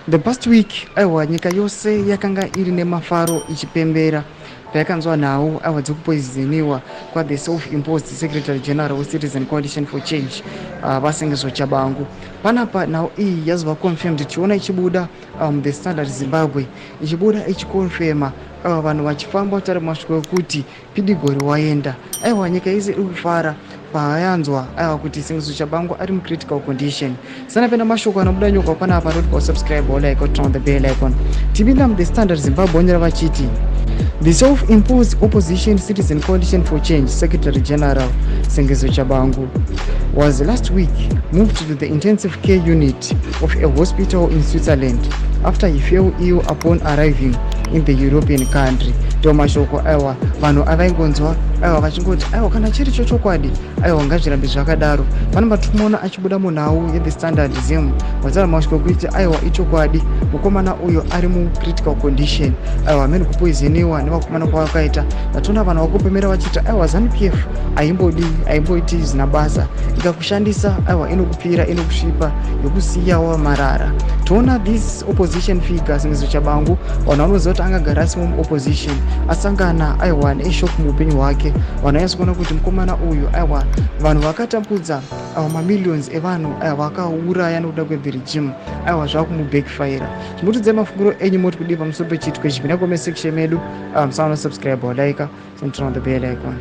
The past week aiwa nyika yose yakanga iri nemafaro ichipembera payakanzwa nhau aiwa dzekupoiziniwa the self-imposed secretary general wecitizen coalition for change vasengezo Tshabangu. Panapa nhau iyi yazova confirmed tichiona ichibuda the Standard Zimbabwe ichibuda ichikonfirma vanhu vachifamba kutaura masviko ekuti pidigori waenda. Aiwa nyika yese iri kufara payanzwa aiwa kuti sengezo Tshabangu ari mucritical condition. Sana pena mashoko anobuda nyoka panapa roti subscribe or like or turn on the bell icon. Tipinda the Standard Zimbabwe onyera vachiti the self-imposed opposition citizen coalition for change secretary general Sengezo Tshabangu was last week moved to the intensive care unit of a hospital in Switzerland after he fell ill upon arriving in the European country. Mashoko aiwa vanhu avaingonzwa aiwa vachingoti aiwa kana chiri chokwadi aiwa ngazvirambe zvakadaro. Panapa tinoona achibuda munhau yeThe Standard Zim wazara mashoko kuti aiwa ichokwadi mukomana uyo ari mucritical condition aiwa amene kupoizeniwa nevakomana kwavakaita. Tatoona vanhu vakupemera vachiti aiwa ZANU-PF aimboiti zina basa ikakushandisa aiwa inokupira inokusvipa yokusiyawo marara. Toona this opposition figure Sengezo Tshabangu vanhu vanoziva kuti angagara asimo muopposition asangana aiwa neeshock muupenyu hwake. Vanhu vaisa kuona kuti mukomana uyu aiwa vanhu vakatambudza aiwa mamillions evanhu aiwa vakauraya nokuda kwethe regime aiwa zvakumubackfire. Chimutidzai mafungiro enyu moti kudii pamusoro pechitiko ichi. Pinda comment section medu musaona subscribe or like and turn on the bell icon.